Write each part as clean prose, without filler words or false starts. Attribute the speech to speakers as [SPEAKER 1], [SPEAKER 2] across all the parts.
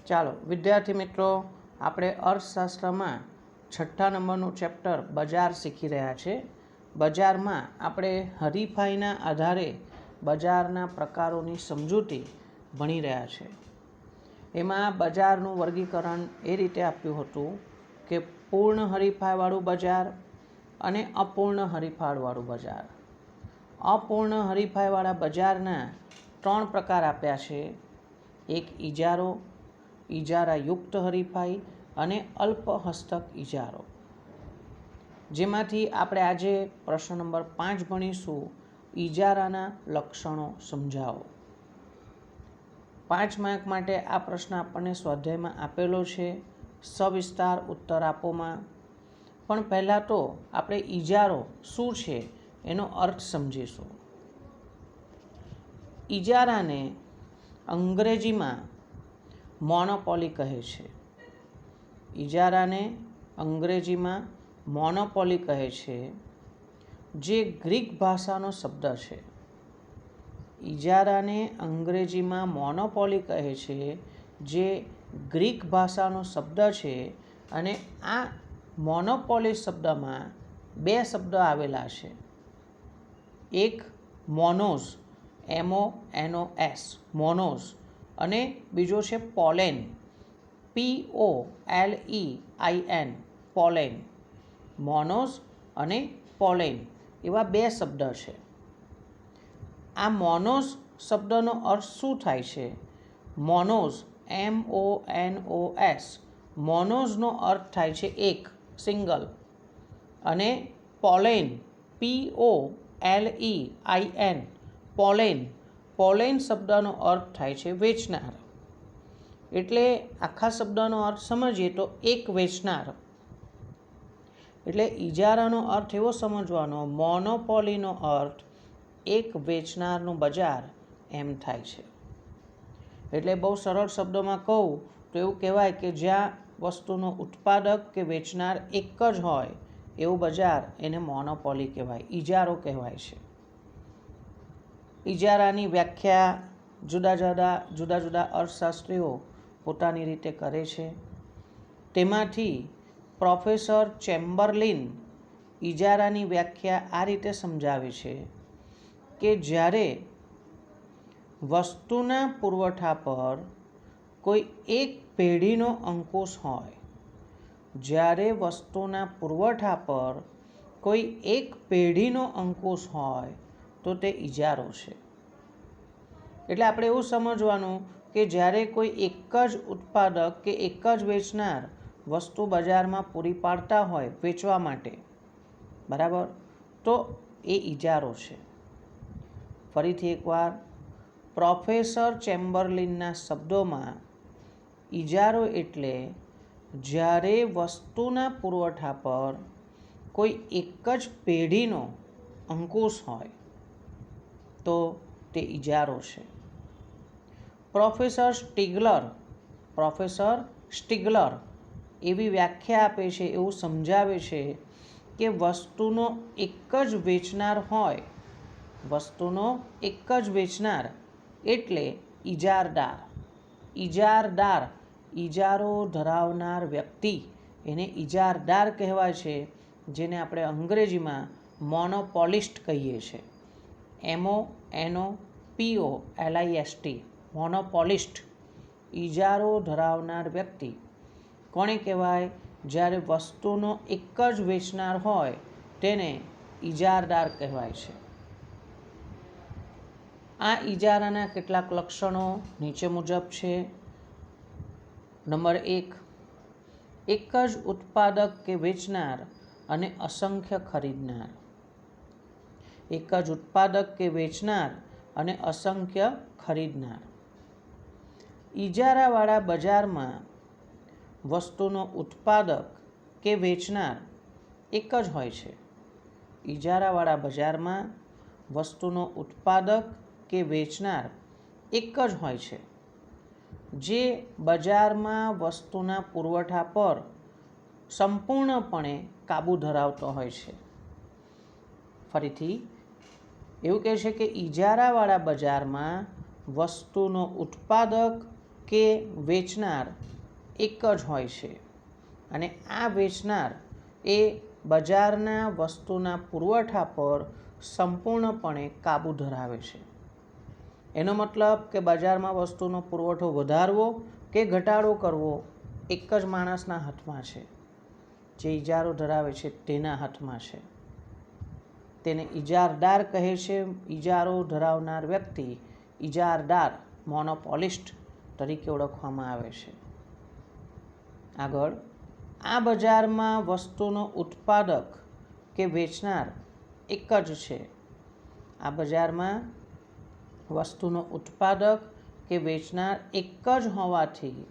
[SPEAKER 1] ચાલો વિદ્યાર્થી મિત્રો, આપણે અર્થશાસ્ત્રમાં 6ઠ્ઠા નંબરનું ચેપ્ટર બજાર શીખી રહ્યા છે. બજારમાં આપણે હરીફાઈના આધારે બજારના પ્રકારોની સમજૂતી ભણી રહ્યા છે. એમાં બજારનું વર્ગીકરણ એ રીતે આપ્યું હતું કે પૂર્ણ હરીફાઈવાળું બજાર અને અપૂર્ણ હરીફાઈવાળું બજાર. અપૂર્ણ હરીફાઈવાળા બજારના 3 પ્રકાર આપ્યા છે. એક ઇજારો, ઇજારાયુક્ત હરીફાઈ અને અલ્પ હસ્તક ઇજારો. જેમાંથી આપણે આજે પ્રશ્ન નંબર 5 ભણીશું, ઇજારાના લક્ષણો સમજાવો. 5 માર્ક માટે આ પ્રશ્ન આપણને સ્વાધ્યાયમાં આપેલો છે. સવિસ્તાર ઉત્તર આપોમાં. પણ પહેલાં તો આપણે ઇજારો શું છે એનો અર્થ સમજીશું. ઇજારાને અંગ્રેજીમાં મોનોપોલી કહે છે. ઇજારાને અંગ્રેજીમાં મોનોપોલી કહે છે, જે ગ્રીક ભાષાનો શબ્દ છે. ઇજારાને અંગ્રેજીમાં મોનોપોલી કહે છે, જે ગ્રીક ભાષાનો શબ્દ છે. અને આ મોનોપોલી શબ્દમાં 2 શબ્દ આવેલા છે. એક મોનોસ, MONOS, મોનોસ, અને બીજો છે પોલેન, POLEIN, પોલેન. મોનોસ અને પોલેન એવા 2 શબ્દ છે. આ મોનોસ શબ્દનો અર્થ શું થાય છે? મોનોસ, MONOS, મોનોસનો અર્થ થાય છે એક, સિંગલ. અને પોલેન, POLEIN, પોલેન, પોલેન શબ્દનો અર્થ થાય છે વેચનાર. એટલે આખા શબ્દનો અર્થ સમજીએ તો એક વેચનાર. એટલે ઇજારાનો અર્થ એવો સમજવાનો, મોનોપોલીનો અર્થ એક વેચનારનું બજાર એમ થાય છે. એટલે બહુ સરળ શબ્દોમાં કહું તો એવું કહેવાય કે જ્યાં વસ્તુનો ઉત્પાદક કે વેચનાર એક જ હોય એવું બજાર, એને મોનોપોલી કહેવાય, ઇજારો કહેવાય છે. ઇજારાની વ્યાખ્યા જુદા જુદા અર્થશાસ્ત્રીઓ પોતાની રીતે કરે છે. તેમાંથી પ્રોફેસર ચેમ્બરલિન ઇજારાની વ્યાખ્યા આ રીતે સમજાવે છે કે જ્યારે વસ્તુના પુરવઠા પર કોઈ એક પેઢીનો અંકુશ હોય, જ્યારે વસ્તુના પુરવઠા પર કોઈ એક પેઢીનો અંકુશ હોય તો તે ઇજારો છે. એટલે આપણે એવું સમજવાનું કે જ્યારે કોઈ એક જ ઉત્પાદક કે એક જ વેચનાર વસ્તુ બજારમાં પૂરી પાડતા હોય વેચવા માટે, બરાબર, તો એ ઇજારો છે. ફરીથી એકવાર, પ્રોફેસર ચેમ્બરલિનના શબ્દોમાં ઇજારો એટલે જ્યારે વસ્તુના પુરવઠા પર કોઈ એક જ પેઢીનો અંકુશ હોય તો તે ઇજારો છે. પ્રોફેસર સ્ટિગલર એવી વ્યાખ્યા આપે છે, એવું સમજાવે છે કે વસ્તુનો એક જ વેચનાર હોય, વસ્તુનો એક જ વેચનાર એટલે ઇજારદાર. ઇજારો ધરાવનાર વ્યક્તિ એને ઇજારદાર કહેવાય છે, જેને આપણે અંગ્રેજીમાં મોનોપોલિસ્ટ કહીએ છીએ. MONOPOLIST, મોનોપોલિસ્ટ. ઇજારો ધરાવનાર વ્યક્તિ કોણે કહેવાય? જ્યારે વસ્તુનો એક જ વેચનાર હોય તેને ઇજારદાર કહેવાય છે. આ ઇજારાના કેટલાક લક્ષણો નીચે મુજબ છે. નંબર 1, એક જ ઉત્પાદક કે વેચનાર અને અસંખ્ય ખરીદનાર. એક જ ઉત્પાદક કે વેચનાર અને અસંખ્ય ખરીદનાર. ઇજારાવાળા બજારમાં વસ્તુનો ઉત્પાદક કે વેચનાર એક જ હોય છે. ઇજારાવાળા બજારમાં વસ્તુનો ઉત્પાદક કે વેચનાર એક જ હોય છે, જે બજારમાં વસ્તુના પુરવઠા પર સંપૂર્ણપણે કાબૂ ધરાવતો હોય છે. ફરીથી એવું કહે છે કે ઇજારાવાળા બજારમાં વસ્તુનો ઉત્પાદક કે વેચનાર એક જ હોય છે અને આ વેચનાર એ બજારના વસ્તુના પુરવઠા પર સંપૂર્ણપણે કાબૂ ધરાવે છે. એનો મતલબ કે બજારમાં વસ્તુનો પુરવઠો વધારવો કે ઘટાડો કરવો એક જ માણસના હાથમાં છે, જે ઇજારો ધરાવે છે તેના હાથમાં છે. તેને ઇજારદાર કહે છે. ઇજારો ધરાવનાર વ્યક્તિ ઇજારદાર, મોનોપોલિસ્ટ તરીકે ઓળખવામાં આવે છે. આગળ, આ બજારમાં વસ્તુનો ઉત્પાદક કે વેચનાર એક જ છે. આ બજારમાં વસ્તુનો ઉત્પાદક કે વેચનાર એક જ હોવાથી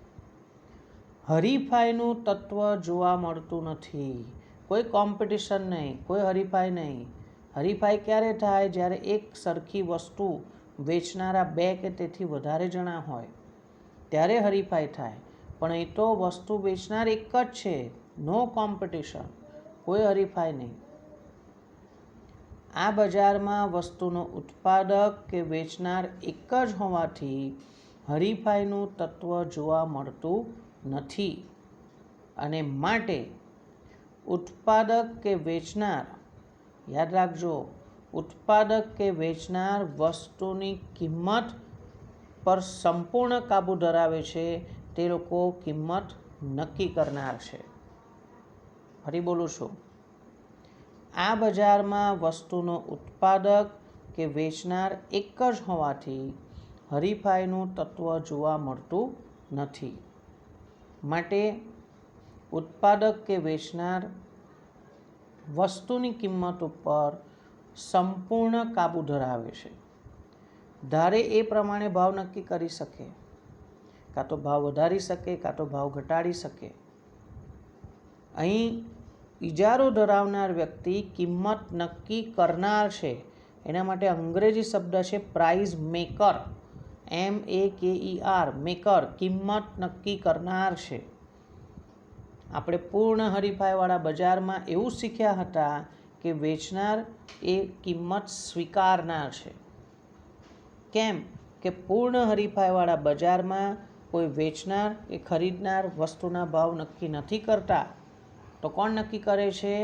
[SPEAKER 1] હરીફાઈનું તત્વ જોવા મળતું નથી. કોઈ કોમ્પિટિશન નહીં, કોઈ હરીફાઈ નહીં. હરીફાઈ ક્યારે થાય? જ્યારે એક સરખી વસ્તુ વેચનારા 2 કે તેથી વધારે જણા હોય ત્યારે હરીફાઈ થાય. પણ એ તો વસ્તુ વેચનાર એક જ છે. નો કોમ્પિટિશન, કોઈ હરીફાઈ નહીં. આ બજારમાં વસ્તુનો ઉત્પાદક કે વેચનાર એક જ હોવાથી હરીફાઈનું તત્વ જોવા મળતું નથી અને માટે ઉત્પાદક કે વેચનાર, યાદ રાખજો, ઉત્પાદક કે વેચનાર વસ્તુની કિંમત પર સંપૂર્ણ કાબૂ ધરાવે છે. તે લોકો કિંમત નક્કી કરનાર છે. ફરી બોલું છું, આ બજારમાં વસ્તુનો ઉત્પાદક કે વેચનાર એક જ હોવાથી હરીફાઈનું તત્વ જોવા મળતું નથી. માટે ઉત્પાદક કે વેચનાર વસ્તુની કિંમત ઉપર સંપૂર્ણ કાબૂ ધરાવે છે. ધારે એ પ્રમાણે ભાવ નક્કી કરી શકે, કાં તો ભાવ વધારી શકે, કાં તો ભાવ ઘટાડી શકે. અહીં ઇજારો ધરાવનાર વ્યક્તિ કિંમત નક્કી કરનાર છે. એના માટે અંગ્રેજી શબ્દ છે પ્રાઇઝ મેકર, MEKER, મેકર, કિંમત નક્કી કરનાર છે. આપણે પૂર્ણ હરીફાઈવાળા બજારમાં એવું શીખ્યા હતા કે વેચનાર એ કિંમત સ્વીકારનાર છે. કેમ કે પૂર્ણ હરીફાઈવાળા બજારમાં કોઈ વેચનાર કે ખરીદનાર વસ્તુના ભાવ નક્કી નથી કરતા. તો કોણ નક્કી કરે છે?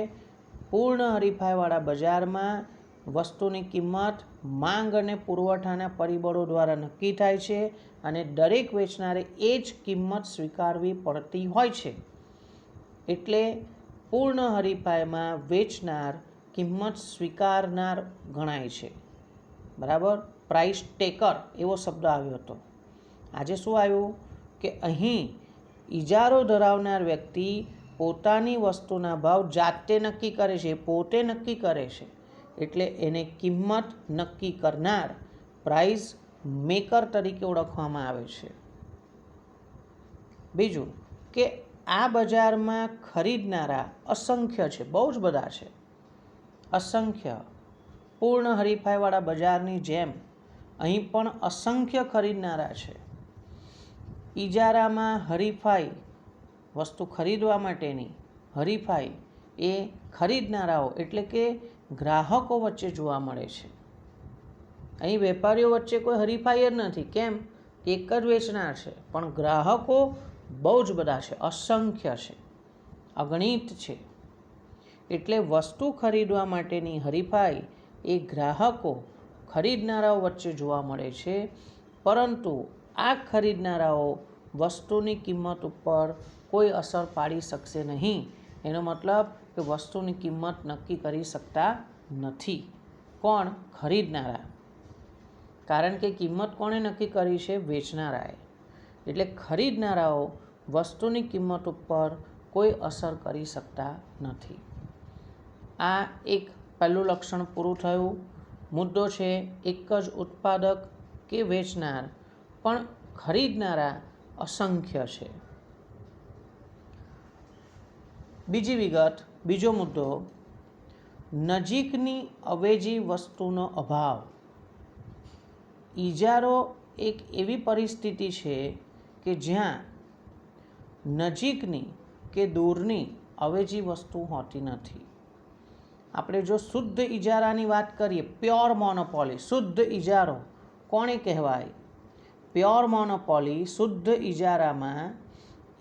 [SPEAKER 1] પૂર્ણ હરીફાઈવાળા બજારમાં વસ્તુની કિંમત માંગ અને પુરવઠાના પરિબળો દ્વારા નક્કી થાય છે અને દરેક વેચનારે એ જ કિંમત સ્વીકારવી પડતી હોય છે. એટલે પૂર્ણ હરીફાઈમાં વેચનાર કિંમત સ્વીકારનાર ગણાય છે. બરાબર? પ્રાઇસ ટેકર એવો શબ્દ આવ્યો હતો. આજે શું આવ્યું કે અહીં ઇજારો ધરાવનાર વ્યક્તિ પોતાની વસ્તુના ભાવ જાતે નક્કી કરે છે, પોતે નક્કી કરે છે. એટલે એને કિંમત નક્કી કરનાર, પ્રાઇસ મેકર તરીકે ઓળખવામાં આવે છે. બીજું કે આ બજારમાં ખરીદનારા અસંખ્ય છે, બહુ જ બધા છે, અસંખ્ય. પૂર્ણ હરીફાઈવાળા બજારની જેમ અહીં પણ અસંખ્ય ખરીદનારા છે. ઇજારામાં હરીફાઈ, વસ્તુ ખરીદવા માટેની હરીફાઈ એ ખરીદનારાઓ એટલે કે ગ્રાહકો વચ્ચે જોવા મળે છે. અહીં વેપારીઓ વચ્ચે કોઈ હરીફાઈ જ નથી. કેમ? એક જ વેચનાર છે, પણ ગ્રાહકો બહુ જ બધા છે, અસંખ્ય છે, અગણિત છે. એટલે વસ્તુ ખરીદવા માટેની હરીફાઈ એ ગ્રાહકો, ખરીદનારાઓ વચ્ચે જોવા મળે છે. પરંતુ આ ખરીદનારાઓ વસ્તુની કિંમત ઉપર કોઈ અસર પાડી શકશે નહીં. એનો મતલબ કે વસ્તુની કિંમત નક્કી કરી શકતા નથી. કોણ? ખરીદનારા. કારણ કે કિંમત કોણે નક્કી કરી છે? વેચનારાએ. એટલે ખરીદનારાઓ વસ્તુની કિંમત ઉપર કોઈ અસર કરી શકતા નથી. આ એક પહેલું લક્ષણ પૂરું થયું. મુદ્દો છે એક જ ઉત્પાદક કે વેચનાર, પણ ખરીદનારા અસંખ્ય છે. બીજી વિગત, બીજો મુદ્દો, નજીકની અવેજી વસ્તુનો અભાવ. ઇજારો એક એવી પરિસ્થિતિ છે કે જ્યાં નજીકની કે દૂરની અવેજી વસ્તુ હોતી નથી. આપણે જો શુદ્ધ ઇજારાની વાત કરીએ, પ્યોર મોનોપોલી, શુદ્ધ ઇજારો કોણે કહેવાય? પ્યોર મોનોપોલી શુદ્ધ ઇજારામાં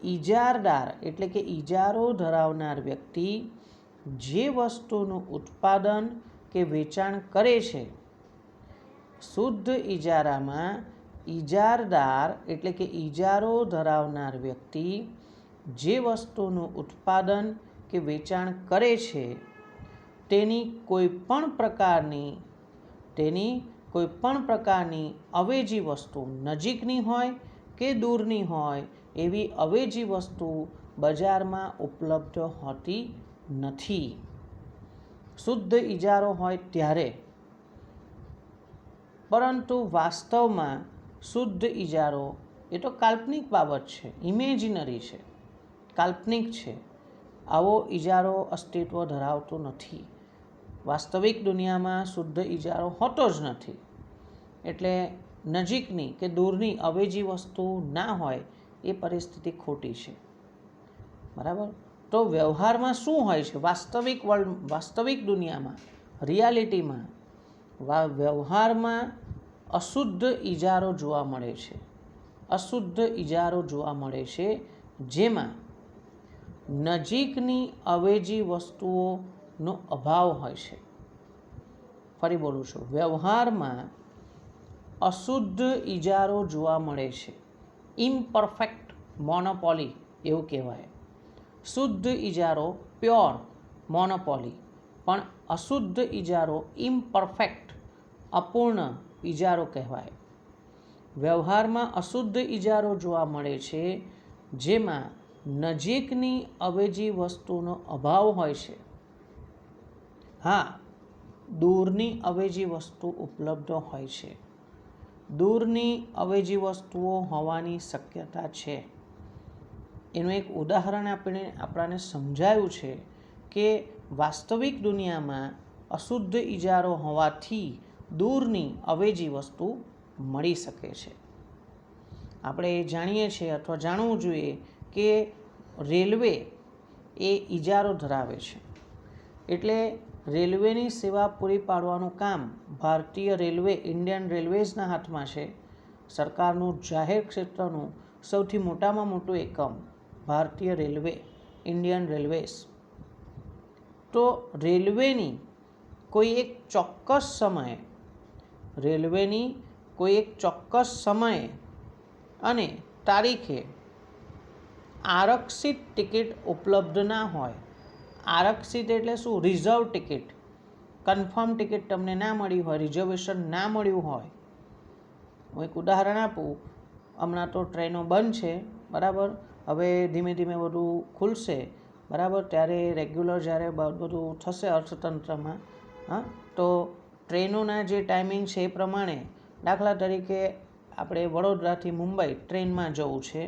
[SPEAKER 1] ઇજારદાર એટલે કે ઇજારો ધરાવનાર વ્યક્તિ જે વસ્તુનું ઉત્પાદન કે વેચાણ કરે છે, શુદ્ધ ઇજારામાં ઇજારદાર એટલે કે ઇજારો ધરાવનાર વ્યક્તિ જે વસ્તુનું ઉત્પાદન કે વેચાણ કરે છે તેની કોઈપણ પ્રકારની અવેજી વસ્તુ નજીકની હોય કે દૂરની હોય એવી અવેજી વસ્તુ બજારમાં ઉપલબ્ધ હોતી નથી. શુદ્ધ ઇજારો હોય ત્યારે. પરંતુ વાસ્તવમાં શુદ્ધ ઇજારો એ તો કાલ્પનિક બાબત છે, ઇમેજિનરી છે, કાલ્પનિક છે. આવો ઇજારો અસ્તિત્વ ધરાવતો નથી. વાસ્તવિક દુનિયામાં શુદ્ધ ઇજારો હોતો જ નથી. એટલે નજીકની કે દૂરની અવેજી વસ્તુ ના હોય એ પરિસ્થિતિ ખોટી છે. બરાબર. તો વ્યવહારમાં શું હોય છે? વાસ્તવિક દુનિયામાં, રિયાલિટીમાં વ્યવહારમાં અશુદ્ધ ઇજારો જોવા મળે છે. અશુદ્ધ ઇજારો જોવા મળે છે જેમાં નજીકની અવેજી વસ્તુઓનો અભાવ હોય છે. ફરી બોલું છું, વ્યવહારમાં અશુદ્ધ ઇજારો જોવા મળે છે. ઇમ્પરફેક્ટ મોનોપોલી એવું કહેવાય. શુદ્ધ ઇજારો પ્યોર મોનોપોલી, પણ અશુદ્ધ ઇજારો ઇમ્પરફેક્ટ અપૂર્ણ ઇજારો કહેવાય. વ્યવહારમાં અશુદ્ધ ઇજારો જોવા મળે છે જેમાં નજીકની અવેજી વસ્તુનો અભાવ હોય છે. હા, દૂરની અવેજી વસ્તુ ઉપલબ્ધ હોય છે. દૂરની અવેજી વસ્તુઓ હોવાની શક્યતા છે. એનું એક ઉદાહરણ આપણને સમજાયું છે કે વાસ્તવિક દુનિયામાં અશુદ્ધ ઇજારો હોવાથી દૂરની અવેજી વસ્તુ મળી શકે છે. આપણે જાણીએ છીએ અથવા જાણવું જોઈએ કે રેલવે એ ઇજારો ધરાવે છે. એટલે રેલવેની સેવા પૂરી પાડવાનું કામ ભારતીય રેલવે, ઇન્ડિયન રેલવેઝના હાથમાં છે. સરકારનું જાહેર ક્ષેત્રનું સૌથી મોટામાં મોટું એકમ ભારતીય રેલવે, ઇન્ડિયન રેલવેઝ. તો રેલવેની કોઈ એક ચોક્કસ સમયે અને તારીખે આરક્ષિત ટિકિટ ઉપલબ્ધ ના હોય. આરક્ષિત એટલે શું? રિઝર્વ ટિકિટ, કન્ફર્મ ટિકિટ તમને ના મળી હોય, રિઝર્વેશન ના મળ્યું હોય. હું એક ઉદાહરણ આપું. હમણાં તો ટ્રેનો બંધ છે, બરાબર. હવે ધીમે ધીમે બધું ખુલશે, બરાબર. ત્યારે રેગ્યુલર જ્યારે બધું થશે અર્થતંત્રમાં, તો ટ્રેનોના જે ટાઈમિંગ છે એ પ્રમાણે, દાખલા તરીકે આપણે વડોદરાથી મુંબઈ ટ્રેનમાં જવું છે.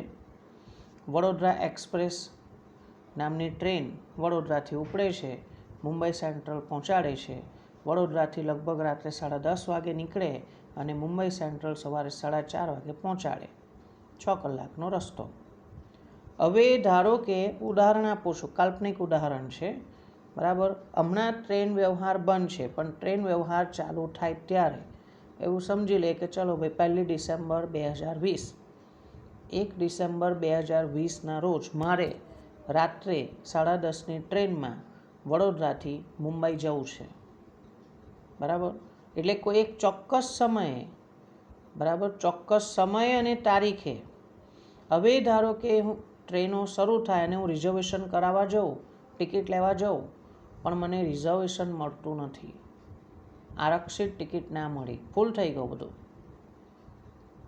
[SPEAKER 1] વડોદરા એક્સપ્રેસ નામની ટ્રેન વડોદરાથી ઉપડે છે, મુંબઈ સેન્ટ્રલ પહોંચાડે છે. વડોદરાથી લગભગ રાત્રે 10:30 વાગે નીકળે અને મુંબઈ સેન્ટ્રલ સવારે 4:30 વાગે પહોંચાડે. 6 કલાકનો રસ્તો. હવે ધારો કે, ઉદાહરણ આપું છું, કાલ્પનિક ઉદાહરણ છે, બરાબર. હમણાં ટ્રેન વ્યવહાર બંધ છે, પણ ટ્રેન વ્યવહાર ચાલુ થાય ત્યારે એવું સમજી લે કે ચલો ભાઈ 1 ડિસેમ્બર 2020, 1 ડિસેમ્બર 2020ના રોજ મારે રાત્રે 10:30ની ટ્રેનમાં વડોદરાથી મુંબઈ જવું છે, બરાબર. એટલે કોઈ એક ચોક્કસ સમયે, બરાબર, ચોક્કસ સમય અને તારીખે. હવે ધારો કે હું ટ્રેનો શરૂ થાય અને હું રિઝર્વેશન કરાવવા જાઉં, ટિકિટ લેવા જાઉં, પણ મને રિઝર્વેશન મળતું નથી. આરક્ષિત ટિકિટ ના મળી, ફૂલ થઈ ગયું બધું.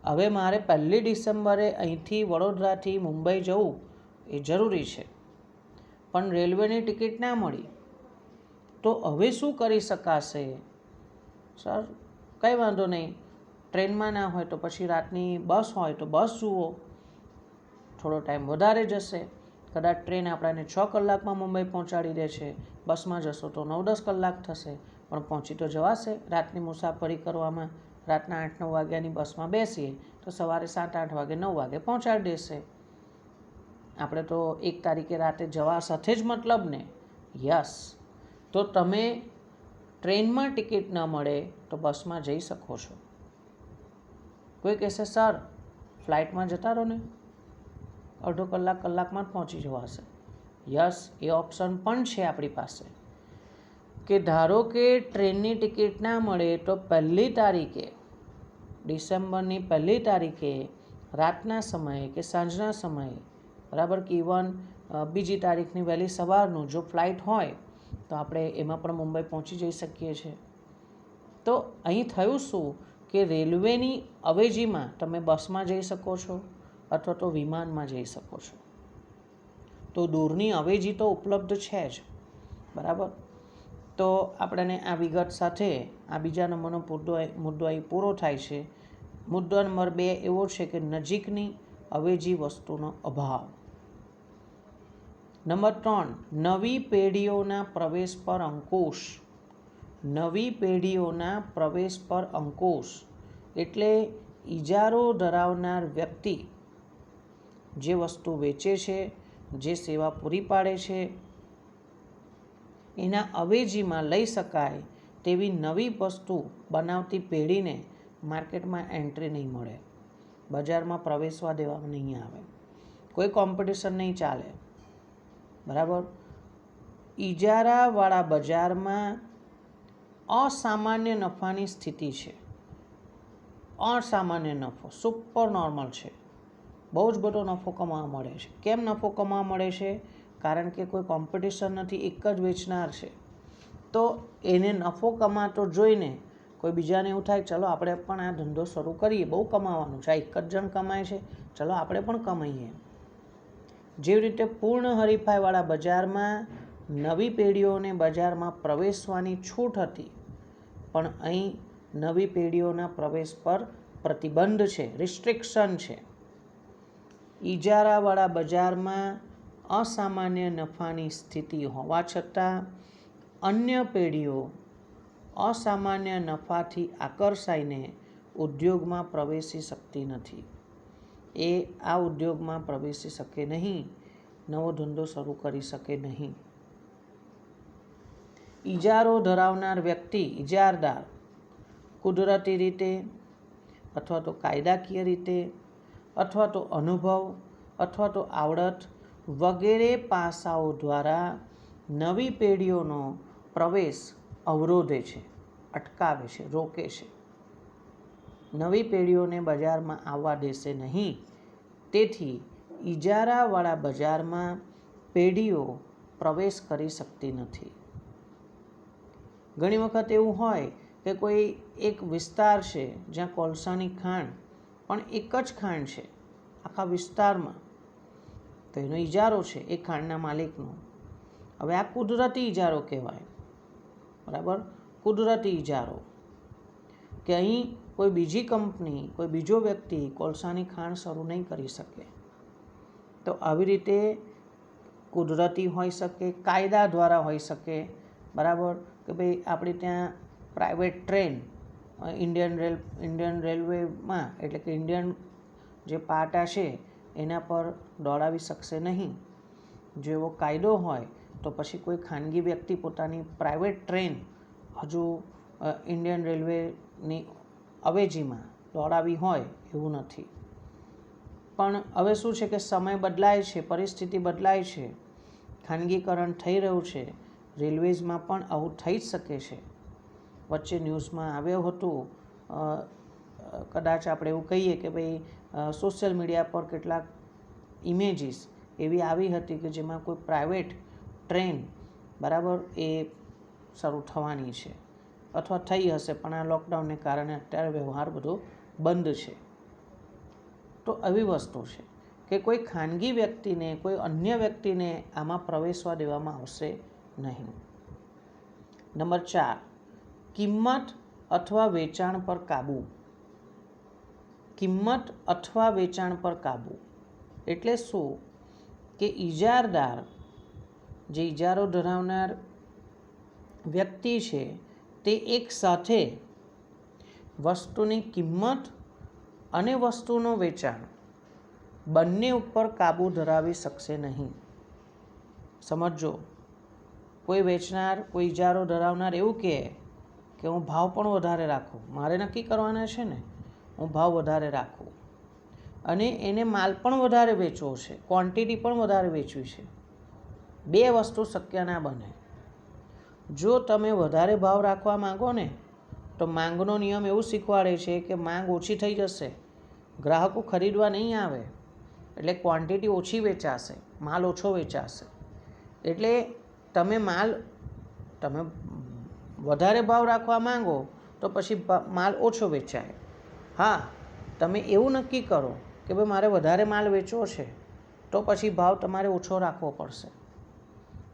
[SPEAKER 1] હવે મારે 1 ડિસેમ્બરે અહીંથી વડોદરાથી મુંબઈ જવું એ જરૂરી છે, પણ રેલવેની ટિકિટ ના મળી. તો હવે શું કરી શકાશે? સર, કંઈ વાંધો નહીં, ટ્રેનમાં ના હોય તો પછી રાતની બસ હોય તો બસ જુઓ, થોડો ટાઈમ વધારે જશે. કદાચ ટ્રેન આપણને 6 કલાકમાં મુંબઈ પહોંચાડી દે છે, બસમાં જશો તો 9-10 કલાક થશે, પણ પહોંચી તો જવાશે. રાતની મુસાફરી કરવામાં રાતના 8-9 વાગ્યાની બસમાં બેસીએ તો સવારે 7-8 વાગે 9 વાગે પહોંચાડી દેશે. આપણે તો 1 તારીખે રાતે જવા સાથે જ મતલબ ને. યસ. તો તમે ટ્રેનમાં ટિકિટ ન મળે તો બસમાં જઈ શકો છો. કોઈ કહેશે સર ફ્લાઇટમાં જતા રહો ને, અડધો કલાકમાં જ પહોંચી જવાશે. યસ, એ ઓપ્શન પણ છે આપણી પાસે કે ધારો કે ટ્રેનની ટિકિટ ના મળે તો 1લી તારીખે, ડિસેમ્બરની 1લી તારીખે રાતના સમયે કે સાંજના સમયે, બરાબર, કે ઇવન બીજી તારીખની વહેલી સવારનું જો ફ્લાઇટ હોય તો આપણે એમાં પણ મુંબઈ પહોંચી જઈ શકીએ છીએ. તો અહીં થયું શું કે રેલવેની અવેજીમાં તમે બસમાં જઈ શકો છો અથવા તો વિમાનમાં જઈ શકો છો. તો દૂરની અવેજી તો ઉપલબ્ધ છે જ, બરાબર. તો આપણને આ વિગત સાથે આ બીજા નંબરનો મુદ્દો અહીં પૂરો થાય છે. મુદ્દો નંબર 2 એવો છે કે નજીકની અવેજી વસ્તુનો અભાવ. નંબર 3, નવી પેઢીઓના પ્રવેશ પર અંકુશ. નવી પેઢીઓના પ્રવેશ પર અંકુશ એટલે ઇજારો ધરાવનાર વ્યક્તિ જે વસ્તુ વેચે છે, જે સેવા પૂરી પાડે છે, એના અવેજીમાં લઈ શકાય તેવી નવી વસ્તુ બનાવતી પેઢીને માર્કેટમાં એન્ટ્રી નહીં મળે, બજારમાં પ્રવેશવા દેવામાં નહીં આવે, કોઈ કોમ્પિટિશન નહીં ચાલે, બરાબર. ઇજારાવાળા બજારમાં અસામાન્ય નફાની સ્થિતિ છે. અસામાન્ય નફો, સુપર નોર્મલ છે. બહુ જ બધો નફો કમાવા મળે છે. કેમ નફો કમાવા મળે છે? કારણ કે કોઈ કોમ્પિટિશન નથી, એક જ વેચનાર છે. તો એને નફો કમાતો જોઈને કોઈ બીજાને એવું થાય ચલો આપણે પણ આ ધંધો શરૂ કરીએ, બહુ કમાવાનું છે, આ એક જ જણ કમાય છે, ચલો આપણે પણ કમાઈએ. જેવી રીતે પૂર્ણ હરીફાઈવાળા બજારમાં નવી પેઢીઓને બજારમાં પ્રવેશવાની છૂટ હતી, પણ અહીં નવી પેઢીઓના પ્રવેશ પર પ્રતિબંધ છે, રિસ્ટ્રિક્શન છે. ઇજારાવાળા બજારમાં અસામાન્ય નફાની સ્થિતિ હોવા છતાં અન્ય પેઢીઓ અસામાન્ય નફાથી આકર્ષાઈને ઉદ્યોગમાં પ્રવેશી શકતી નથી. એ આ ઉદ્યોગમાં પ્રવેશી શકે નહીં, નવો ધંધો શરૂ કરી શકે નહીં. ઇજારો ધરાવનાર વ્યક્તિ, ઇજારદાર, કુદરતી રીતે અથવા તો કાયદાકીય રીતે અથવા તો અનુભવ અથવા તો આવડત વગેરે પાસાઓ દ્વારા નવી પેઢીઓનો પ્રવેશ અવરોધે છે, અટકાવે છે, રોકે છે. નવી પેઢીઓને બજારમાં આવવા દેશે નહીં. તેથી ઇજારાવાળા બજારમાં પેઢીઓ પ્રવેશ કરી શકતી નથી. ઘણી વખત એવું હોય કે કોઈ એક વિસ્તાર છે જ્યાં કોલસાની ખાણ પણ એક જ ખાણ છે આખા વિસ્તારમાં, તો એનો ઇજારો છે એ ખાણના માલિકનો. હવે આ કુદરતી ઇજારો કહેવાય, બરાબર, કુદરતી ઇજારો, કે અહીં કોઈ બીજી કંપની, કોઈ બીજો વ્યક્તિ કોલસાની ખાણ શરૂ નહીં કરી શકે. તો આવી રીતે કુદરતી હોઈ શકે, કાયદા દ્વારા હોઈ શકે, બરાબર, કે ભાઈ આપણે ત્યાં પ્રાઇવેટ ટ્રેન ઇન્ડિયન રેલવેમાં એટલે કે ઇન્ડિયન જે પાટા છે એના પર દોડાવી શકશે નહીં. જો એવો કાયદો હોય તો પછી કોઈ ખાનગી વ્યક્તિ પોતાની પ્રાઇવેટ ટ્રેન હજુ ઇન્ડિયન રેલવેની અવેજીમાં દોડાવી હોય એવું નથી. પણ હવે શું છે કે સમય બદલાય છે, પરિસ્થિતિ બદલાય છે, ખાનગીકરણ થઈ રહ્યું છે, રેલવેઝમાં પણ આવું થઈ જ શકે છે. વચ્ચે ન્યૂઝમાં આવ્યું હતું, કદાચ આપણે એવું કહીએ કે ભાઈ સોશિયલ મીડિયા પર કેટલાક ઇમેજીસ એવી આવી હતી કે જેમાં કોઈ પ્રાઇવેટ ટ્રેન, બરાબર, એ શરૂ થવાની છે અથવા થઈ હશે, પણ આ લોકડાઉનને કારણે અત્યારે વ્યવહાર બધો બંધ છે. તો આવી વસ્તુ છે કે કોઈ ખાનગી વ્યક્તિને, કોઈ અન્ય વ્યક્તિને આમાં પ્રવેશવા દેવામાં આવશે નહીં. નંબર 4, કિંમત અથવા વેચાણ પર કાબૂ. કિંમત અથવા વેચાણ પર કાબૂ એટલે શું કે ઇજારદાર, જે ઇજારો ધરાવનાર વ્યક્તિ છે, તે એક સાથે વસ્તુની કિંમત અને વસ્તુનું વેચાણ બંને ઉપર કાબૂ ધરાવી શકશે નહીં. સમજો, કોઈ વેચનાર, કોઈ ઇજારો ધરાવનાર એવું કહે કે હું ભાવ પણ વધારે રાખું, મારે નક્કી કરવાના છે ને, હું ભાવ વધારે રાખું. અને એને માલ પણ વધારે વેચવો છે, ક્વોન્ટિટી પણ વધારે વેચવી છે, બે વસ્તુ શક્ય ના બને. જો તમે વધારે ભાવ રાખવા માંગો ને તો માંગનો નિયમ એવું શીખવાડે છે કે માંગ ઓછી થઈ જશે, ગ્રાહકો ખરીદવા નહીં આવે, એટલે ક્વોન્ટિટી ઓછી વેચાશે, માલ ઓછો વેચાશે. એટલે તમે વધારે ભાવ રાખવા માંગો તો પછી માલ ઓછો વેચાય. હા, તમે એવું નક્કી કરો કે ભાઈ મારે વધારે માલ વેચવો છે તો પછી ભાવ તમારે ઓછો રાખવો પડશે.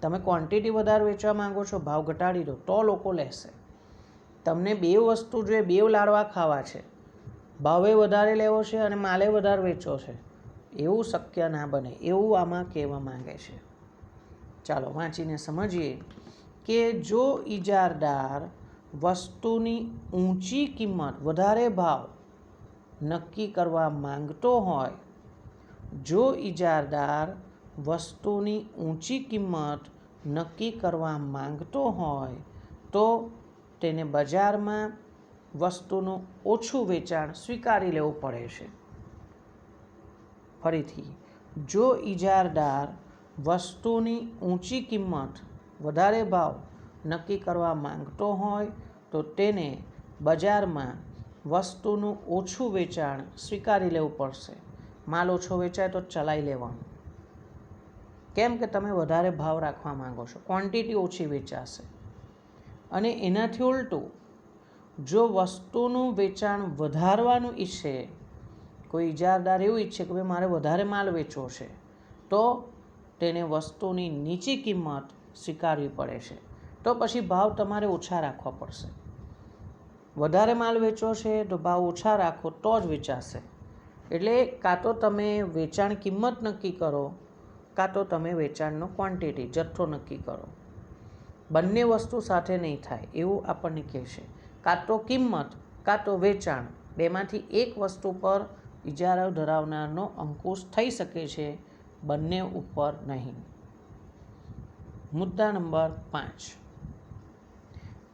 [SPEAKER 1] તમે ક્વોન્ટિટી વધારે વેચવા માંગો છો, ભાવ ઘટાડી દો તો લોકો લેશે. તમને બે વસ્તુ જોઈએ, બે લાડવા ખાવા છે, ભાવે વધારે લેવો છે અને માલે વધારે વેચવો છે, એવું શક્ય ના બને, એવું આમાં કહેવા માંગે છે. ચાલો વાંચીને સમજીએ કે જો ઇજારદાર વસ્તુની ઊંચી કિંમત વધારે ભાવ નક્કી કરવા માંગતો હોય, જો ઇજારદાર વસ્તુની ઊંચી કિંમત નક્કી કરવા માંગતો હોય તો તેને બજારમાં વસ્તુનું ઓછું વેચાણ સ્વીકારી લેવું પડે છે. ફરીથી, જો ઇજારદાર વસ્તુની ઊંચી કિંમત વધારે ભાવ નક્કી કરવા માંગતો હોય તો તેને બજારમાં વસ્તુનું ઓછું વેચાણ સ્વીકારી લેવું પડશે. માલ ઓછો વેચાય તો ચલાવી લેવાનું. કેમ કે તમે વધારે ભાવ રાખવા માંગો છો, ક્વોન્ટિટી ઓછી વેચાશે. અને એનાથી ઉલટું, જો વસ્તુનું વેચાણ વધારવાનું ઈચ્છે, કોઈ ઇજારદાર એવું ઈચ્છે કે ભાઈ મારે વધારે માલ વેચવો છે, તો તેને વસ્તુની નીચી કિંમત સ્વીકારવી પડે છે. તો પછી ભાવ તમારે ઓછા રાખવા પડશે. વધારે માલ વેચવો છે તો ભાવ ઓછા રાખો તો જ વેચાશે. એટલે કાં તો તમે વેચાણ કિંમત નક્કી કરો, કાં તો તમે વેચાણનો ક્વોન્ટિટી જથ્થો નક્કી કરો. બંને વસ્તુ સાથે નહીં થાય એવું આપણને કહેશે. કાં તો કિંમત કાં તો વેચાણ, બેમાંથી એક વસ્તુ પર ઇજારો ધરાવનારનો અંકુશ થઈ શકે છે, બંને ઉપર નહીં. મુદ્દા નંબર 5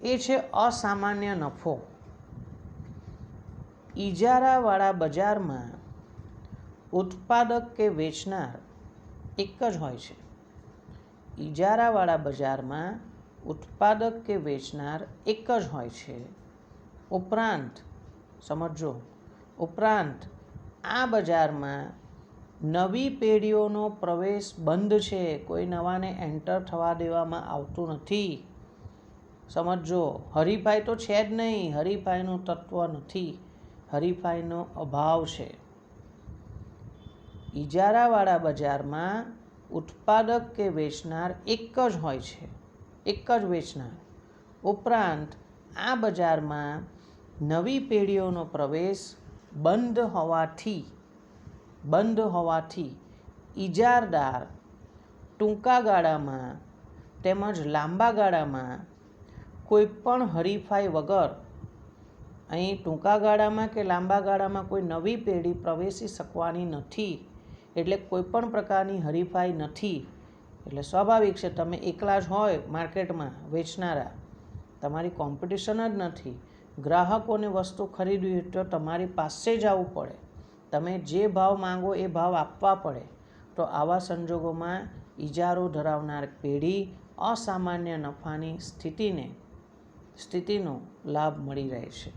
[SPEAKER 1] એ છે અસામાન્ય નફો. ઇજારાવાળા બજારમાં ઉત્પાદક કે વેચનાર એક જ હોય છે. ઇજારાવાળા બજારમાં ઉત્પાદક કે વેચનાર એક જ હોય છે. ઉપરાંત સમજો, ઉપરાંત આ બજારમાં નવી પેઢીઓનો પ્રવેશ બંધ છે, કોઈ નવાને એન્ટર થવા દેવામાં આવતું નથી. સમજો, હરીફાઈ તો છે જ નહીં, હરીફાઈનું તત્વ નથી, હરીફાઈનો અભાવ છે. ઇજારાવાળા બજારમાં ઉત્પાદક કે વેચનાર એક જ હોય છે, એક જ વેચનાર. ઉપરાંત આ બજારમાં નવી પેઢીઓનો પ્રવેશ બંધ હોવાથી ઇજારદાર ટૂંકા ગાળામાં તેમજ લાંબા ગાળામાં કોઈ પણ હરીફાઈ વગર, અહીં ટૂંકા ગાળામાં કે લાંબા ગાળામાં કોઈ નવી પેઢી પ્રવેશી શકવાની નથી, એટલે કોઈ પણ પ્રકારની હરીફાઈ નથી. એટલે સ્વાભાવિક છે તમે એકલા જ હોય માર્કેટમાં વેચનારા, તમારી કોમ્પિટિશન જ નથી. ગ્રાહકોને વસ્તુ ખરીદવી તો તમારી પાસે જ આવવું પડે, તમે જે ભાવ માંગો એ ભાવ આપવા પડે. તો આવા સંજોગોમાં ઇજારો ધરાવનાર પેઢી અસામાન્ય નફાની સ્થિતિનો લાભ મળી રહે છે.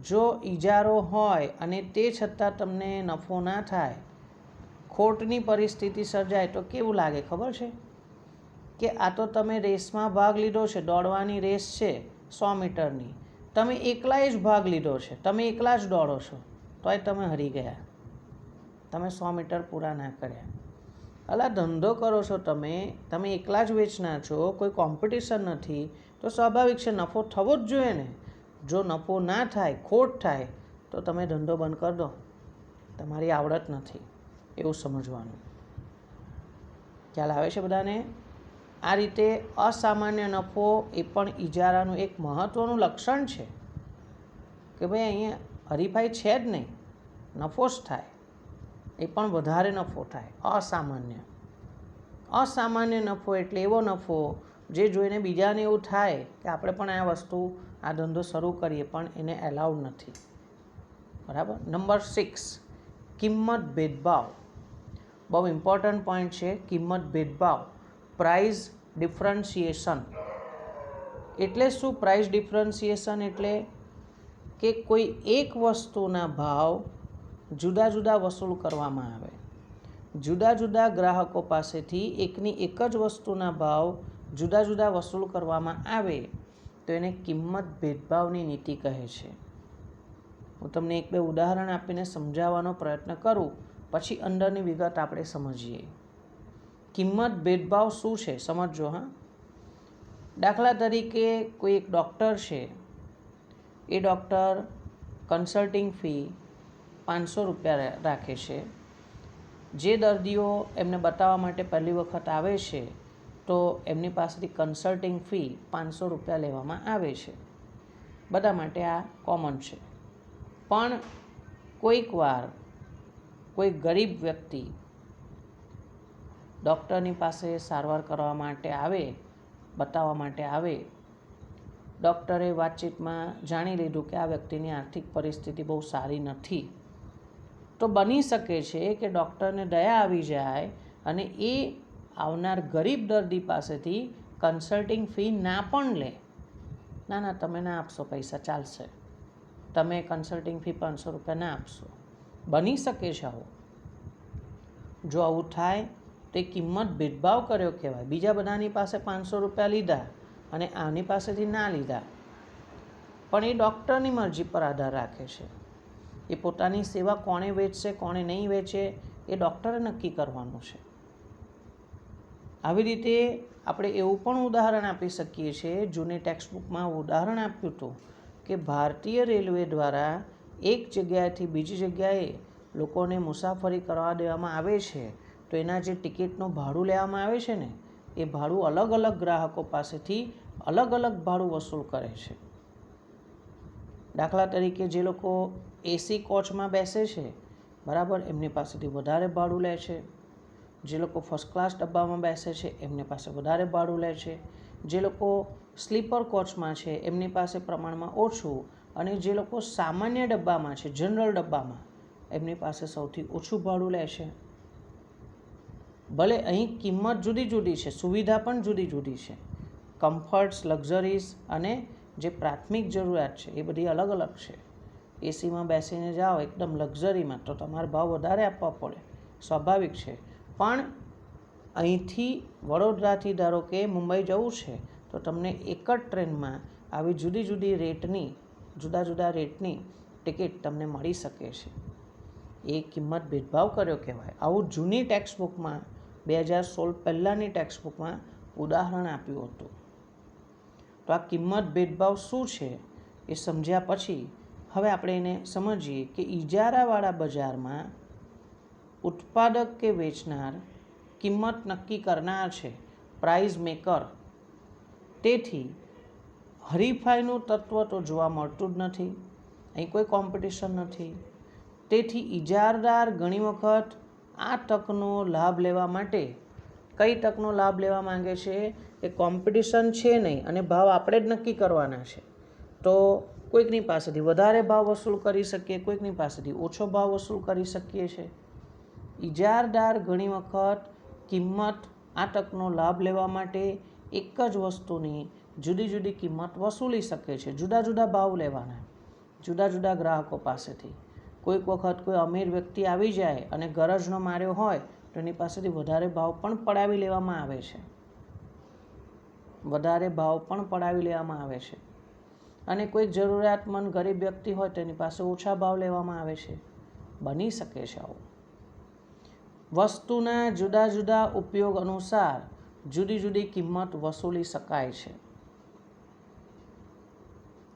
[SPEAKER 1] જો ઇજારો હોય અને તે છતાં તમને નફો ના થાય, ખોટની પરિસ્થિતિ સર્જાય તો કેવું લાગે ખબર છે? કે આ તો તમે રેસમાં ભાગ લીધો છે, દોડવાની રેસ છે 100 મીટરની, તમે એકલાએ જ ભાગ લીધો છે, તમે એકલા જ દોડો છો, તોય તમે હારી ગયા, તમે 100 મીટર પૂરા ના કર્યા. અલા, ધંધો કરો છો તમે એકલા જ વેચનાર છો, કોઈ કોમ્પિટિશન નથી, તો સ્વાભાવિક છે નફો થવો જ જોઈએ ને. જો નફો ના થાય, ખોટ થાય, તો તમે ધંધો બંધ કરી દો, તમારી આવડત નથી, એવું સમજવાનું. ખ્યાલ આવે છે બધાને? આ રીતે અસામાન્ય નફો એ પણ ઇજારાનું એક મહત્ત્વનું લક્ષણ છે કે ભાઈ અહીંયા હરીફાઈ છે જ નહીં, નફો જ થાય, એ પણ વધારે નફો થાય. અસામાન્ય નફો એટલે એવો નફો જે જોઈને બીજાને એવું થાય કે આપણે પણ આ વસ્તુ આ ધંધો શરૂ કરીએ પણ એને એલાઉડ નથી. બરાબર. નંબર 6, કિંમત ભેદભાવ. બહુ ઇમ્પોર્ટન્ટ પોઈન્ટ છે કિંમત ભેદભાવ. પ્રાઇસ ડિફરન્શિએશન એટલે શું? પ્રાઇસ ડિફરન્શિએશન એટલે કે કોઈ એક વસ્તુના ભાવ જુદા જુદા વસૂલ કરવામાં આવે. જુદા જુદા ગ્રાહકો પાસેથી એકની એક જ વસ્તુના ભાવ જુદા જુદા વસૂલ કરવામાં આવે તો એને કિંમત ભેદભાવની નીતિ કહે છે. હું તમને 1-2 ઉદાહરણ આપીને સમજાવવાનો પ્રયત્ન કરું, પછી અંદરની વિગત આપણે સમજીએ. કિંમત ભેદભાવ શું છે સમજો. હા, દાખલા તરીકે કોઈ એક ડૉક્ટર છે, એ ડૉક્ટર કન્સલ્ટિંગ ફી 500 રૂપિયા રાખે છે. જે દર્દીઓ એમને બતાવવા માટે પહેલી વખત આવે છે તો એમની પાસેથી કન્સલ્ટિંગ ફી 500 રૂપિયા લેવામાં આવે છે. બધા માટે આ કોમન છે. પણ કોઈક વાર કોઈ ગરીબ વ્યક્તિ ડૉક્ટરની પાસે સારવાર કરવા માટે આવે, બતાવવા માટે આવે. ડૉક્ટરે વાતચીતમાં જાણી લીધું કે આ વ્યક્તિની આર્થિક પરિસ્થિતિ બહુ સારી નથી, તો બની શકે છે કે ડૉક્ટરને દયા આવી જાય અને એ આવનાર ગરીબ દર્દી પાસેથી કન્સલ્ટિંગ ફી ના પણ લે. ના, તમે ના આપશો પૈસા, ચાલશે, તમે કન્સલ્ટિંગ ફી 500 રૂપિયા ના આપશો. બની શકે છે આવું. જો આવું થાય તો એ કિંમત ભેદભાવ કર્યો કહેવાય. બીજા બધાની પાસે 500 રૂપિયા લીધા અને આની પાસેથી ના લીધા. પણ એ ડૉક્ટરની મરજી પર આધાર રાખે છે. એ પોતાની સેવા કોણે વેચશે, કોણે નહીં વેચે, એ ડૉક્ટરે નક્કી કરવાનું છે. આવી રીતે આપણે એવું પણ ઉદાહરણ આપી શકીએ છીએ, જૂની ટેક્સ્ટબુકમાં ઉદાહરણ આપ્યું હતું કે ભારતીય રેલવે દ્વારા એક જગ્યાએથી બીજી જગ્યાએ લોકોને મુસાફરી કરવા દેવામાં આવે છે તો એના જે ટિકિટનું ભાડું લેવામાં આવે છે ને, એ ભાડું અલગ અલગ ગ્રાહકો પાસેથી અલગ અલગ ભાડું વસૂલ કરે છે. દાખલા તરીકે જે લોકો એસી કોચમાં બેસે છે, બરાબર, એમની પાસેથી વધારે ભાડું લે છે. જે લોકો ફર્સ્ટ ક્લાસ ડબ્બામાં બેસે છે એમની પાસે વધારે ભાડું લે છે. જે લોકો સ્લીપર કોચમાં છે એમની પાસે પ્રમાણમાં ઓછું, અને જે લોકો સામાન્ય ડબ્બામાં છે, જનરલ ડબ્બામાં, એમની પાસે સૌથી ઓછું ભાડું લે છે. ભલે અહીં કિંમત જુદી જુદી છે, સુવિધા પણ જુદી જુદી છે. કમ્ફર્ટ્સ, લક્ઝરીઝ અને જે પ્રાથમિક જરૂરિયાત છે એ બધી અલગ અલગ છે. એસીમાં બેસીને જાઓ એકદમ લક્ઝરીમાં તો તમારે ભાવ વધારે આપવા પડે, સ્વાભાવિક છે. પણ અહીંથી વડોદરાથી ધારો કે મુંબઈ જવું છે તો તમને એક જ ટ્રેનમાં આવી જુદી જુદી રેટની, જુદા જુદા રેટની ટિકિટ તમને મળી શકે છે. એ કિંમત ભેદભાવ કર્યો કહેવાય. આવું જૂની ટેક્સ્ટબુકમાં 2016 પહેલાંની ટેક્સ્ટબુકમાં ઉદાહરણ આપ્યું હતું. તો આ કિંમત ભેદભાવ શું છે એ સમજ્યા પછી હવે આપણે એને સમજીએ કે ઇજારાવાળા બજારમાં ઉત્પાદક કે વેચનાર કિંમત નક્કી કરનાર છે, પ્રાઇઝ મેકર. તેથી હરીફાઈનું તત્વ તો જોવા મળતું જ નથી. અહીં કોઈ કોમ્પિટિશન નથી. તેથી ઇજારદાર ઘણી વખત આ તકનો લાભ લેવા માટે કઈ તકનો લાભ લેવા માંગે છે? એ કોમ્પિટિશન છે નહીં અને ભાવ આપણે જ નક્કી કરવાના છે. તો કોઈકની પાસેથી વધારે ભાવ વસૂલ કરી શકીએ, કોઈકની પાસેથી ઓછો ભાવ વસૂલ કરી શકીએ છીએ. ઇજારદાર ઘણી વખત કિંમત આ તકનો લાભ લેવા માટે એક જ વસ્તુની જુદી જુદી કિંમત વસૂલી શકે છે. જુદા જુદા ભાવ લેવાના, જુદા જુદા ગ્રાહકો પાસેથી. કોઈક વખત કોઈ અમીર વ્યક્તિ આવી જાય અને ગરજનો માર્યો હોય તો એની પાસેથી વધારે ભાવ પણ પડાવી લેવામાં આવે છે. વધારે ભાવ પણ પડાવી લેવામાં આવે છે. અને કોઈક જરૂરિયાતમંદ ગરીબ વ્યક્તિ હોય તેની પાસે ઓછા ભાવ લેવામાં આવે છે. બની શકે છે આવું. વસ્તુના જુદા જુદા ઉપયોગ અનુસાર જુદી જુદી કિંમત વસૂલી શકાય છે.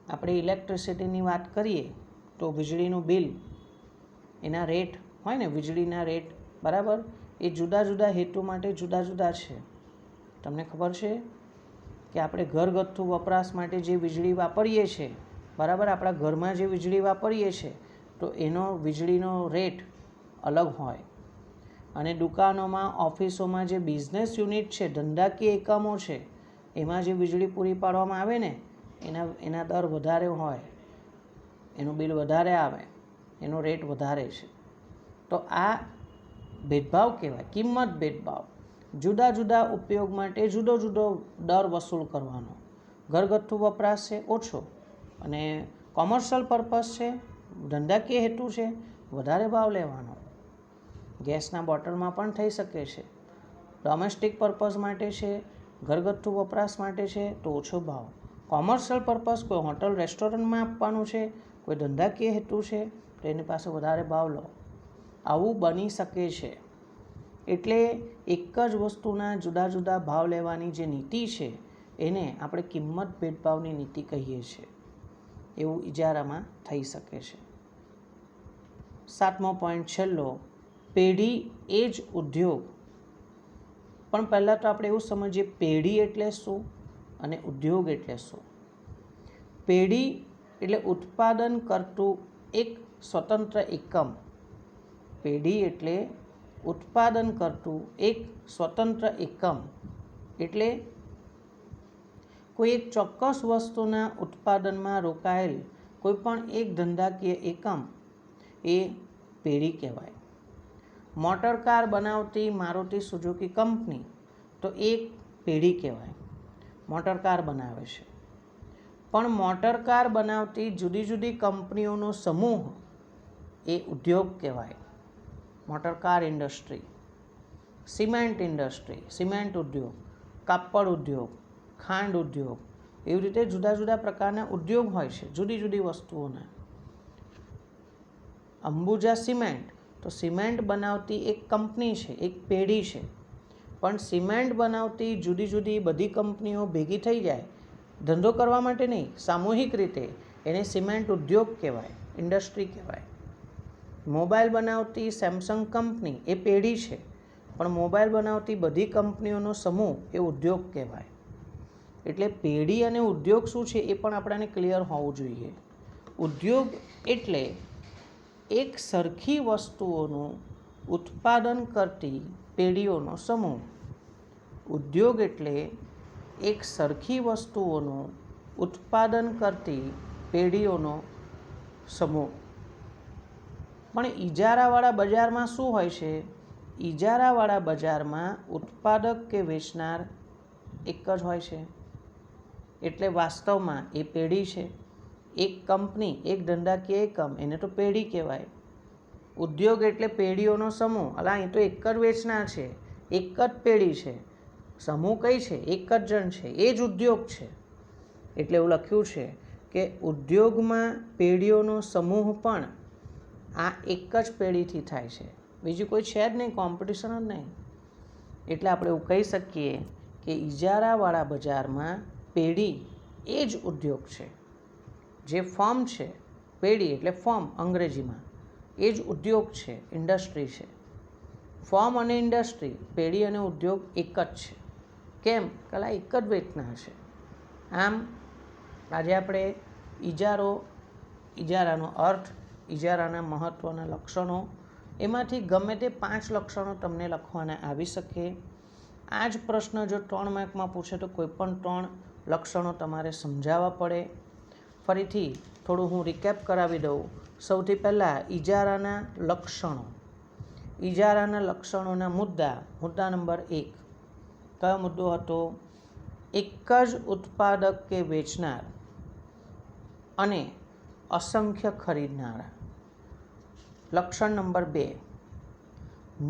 [SPEAKER 1] આપણે ઇલેક્ટ્રિસિટીની વાત કરીએ તો વીજળીનું બિલ, એના રેટ હોય ને, વીજળીના રેટ, બરાબર, એ જુદા જુદા હેતુ માટે જુદા જુદા છે. તમને ખબર છે કે આપણે ઘરગથ્થુ વપરાશ માટે જે વીજળી વાપરીએ છીએ, બરાબર, આપણા ઘરમાં જે વીજળી વાપરીએ છીએ તો એનો વીજળીનો રેટ અલગ હોય. અને દુકાનોમાં, ઓફિસોમાં જે બિઝનેસ યુનિટ છે, ધંધાકીય એકમો છે, એમાં જે વીજળી પૂરી પાડવામાં આવે ને એના દર વધારે હોય, એનું બિલ વધારે આવે, એનો રેટ વધારે છે, તો આ ભેદભાવ કહેવાય, કિંમત ભેદભાવ. જુદા જુદા ઉપયોગ માટે જુદો જુદો દર વસૂલ કરવાનો. ઘરગથ્થુ વપરાશ છે ઓછો, અને કોમર્શિયલ પર્પઝ છે, ધંધાકીય હેતુ છે, વધારે ભાવ લેવાનો. ગેસના બોટલમાં પણ થઈ શકે છે. ડોમેસ્ટિક પર્પઝ માટે છે, ઘરગથ્થુ વપરાશ માટે છે તો ઓછો ભાવ. કોમર્શિયલ પર્પઝ કોઈ હોટલ રેસ્ટોરન્ટમાં આપવાનું છે, કોઈ ધંધાકીય હેતુ છે તો એની પાસે વધારે ભાવ લો. આવું બની શકે છે. એટલે એક જ વસ્તુના જુદા જુદા ભાવ લેવાની જે નીતિ છે એને આપણે કિંમત ભેદભાવની નીતિ કહીએ છીએ. એવું ઇજારામાં થઈ શકે છે. 7મો પોઈન્ટ છેલ્લો, પેઢી એ જ ઉદ્યોગ. પણ પહેલાં તો આપણે એવું સમજીએ પેઢી એટલે શું અને ઉદ્યોગ એટલે શું. પેઢી એટલે ઉત્પાદન કરતું એક સ્વતંત્ર એકમ. પેઢી એટલે ઉત્પાદન કરતું એક સ્વતંત્ર એકમ, એટલે કોઈ એક ચોક્કસ વસ્તુના ઉત્પાદનમાં રોકાયેલ કોઈ પણ એક ધંધાકીય એકમ એ પેઢી કહેવાય. મોટર કાર બનાવતી મારુતિ સુઝુકી કંપની તો એક પેઢી કહેવાય, મોટર કાર બનાવે છે. પણ મોટર કાર બનાવતી જુદી જુદી કંપનીઓનો સમૂહ એ ઉદ્યોગ કહેવાય. Motor car industry, cement industry, cement ઉદ્યોગ, કાપડ ઉદ્યોગ, ખાંડ ઉદ્યોગ, એવી રીતે જુદા જુદા પ્રકારના ઉદ્યોગ હોય છે જુદી જુદી વસ્તુઓના. અંબુજા સિમેન્ટ તો સિમેન્ટ બનાવતી એક કંપની છે, એક પેઢી છે. પણ સિમેન્ટ બનાવતી જુદી જુદી બધી કંપનીઓ ભેગી થઈ જાય ધંધો કરવા માટે નહીં, સામૂહિક રીતે, એને સિમેન્ટ ઉદ્યોગ કહેવાય, ઇન્ડસ્ટ્રી કહેવાય. મોબાઈલ બનાવતી સેમસંગ કંપની એ પેઢી છે, પણ મોબાઈલ બનાવતી બધી કંપનીઓનો સમૂહ એ ઉદ્યોગ કહેવાય. એટલે પેઢી અને ઉદ્યોગ શું છે એ પણ આપણને ક્લિયર હોવું જોઈએ. ઉદ્યોગ એટલે એક સરખી વસ્તુઓનું ઉત્પાદન કરતી પેઢીઓનો સમૂહ. ઉદ્યોગ એટલે એક સરખી વસ્તુઓનું ઉત્પાદન કરતી પેઢીઓનો સમૂહ. પણ ઇજારાવાળા બજારમાં શું હોય છે? ઇજારાવાળા બજારમાં ઉત્પાદક કે વેચનાર એક જ હોય છે. એટલે વાસ્તવમાં એ પેઢી છે. એક કંપની, એક ધંધાકીય એકમ, એને તો પેઢી કહેવાય. ઉદ્યોગ એટલે પેઢીઓનો સમૂહ. અલા, એ તો એક જ વેચનાર છે, એક જ પેઢી છે. સમૂહ કઈ છે? એક જ જણ છે, એ જ ઉદ્યોગ છે. એટલે એવું લખ્યું છે કે ઉદ્યોગમાં પેઢીઓનો સમૂહ પણ આ એક જ પેઢીથી થાય છે, બીજું કોઈ છે જ નહીં, કોમ્પિટિશન જ નહીં. એટલે આપણે એવું કહી શકીએ કે ઇજારાવાળા બજારમાં પેઢી એ જ ઉદ્યોગ છે. જે ફર્મ છે, પેઢી એટલે ફર્મ અંગ્રેજીમાં, એ જ ઉદ્યોગ છે, ઇન્ડસ્ટ્રી છે. ફર્મ અને ઇન્ડસ્ટ્રી, પેઢી અને ઉદ્યોગ એક જ છે. કેમ? કલા એક જ વેચનાર છે. આમ આજે આપણે ઇજારાનો અર્થ, ઇજારાના મહત્ત્વના લક્ષણો, એમાંથી ગમે તે 5 લક્ષણો તમને લખવાના આવી શકે. આ જ પ્રશ્ન જો 3 માર્કમાં પૂછે તો કોઈ પણ 3 લક્ષણો તમારે સમજાવવા પડે. ફરીથી થોડું હું રિકેપ કરાવી દઉં. સૌથી પહેલાં ઇજારાના લક્ષણો. ઇજારાના લક્ષણોના મુદ્દા નંબર 1. કયો મુદ્દો હતો? એક જ ઉત્પાદક કે વેચનાર અને અસંખ્ય ખરીદનારા. લક્ષણ નંબર 2.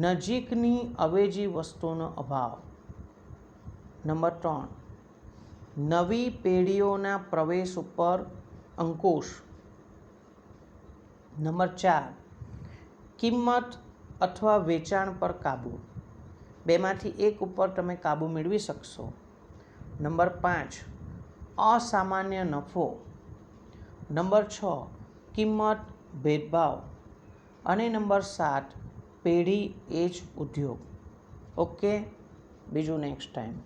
[SPEAKER 1] નજીકની અવેજી વસ્તુનો અભાવ. નંબર 3. નવી પેઢીઓના પ્રવેશ ઉપર અંકુશ. નંબર 4. કિંમત અથવા વેચાણ પર કાબૂ. બેમાંથી એક ઉપર તમે કાબૂ મેળવી શકશો. નંબર 5. અસામાન્ય નફો. નંબર 6. કિંમત ભેદભાવ. અને નંબર 7. પેઢી એ જ ઉદ્યોગ. ઓકે, બીજું નેક્સ્ટ ટાઈમ.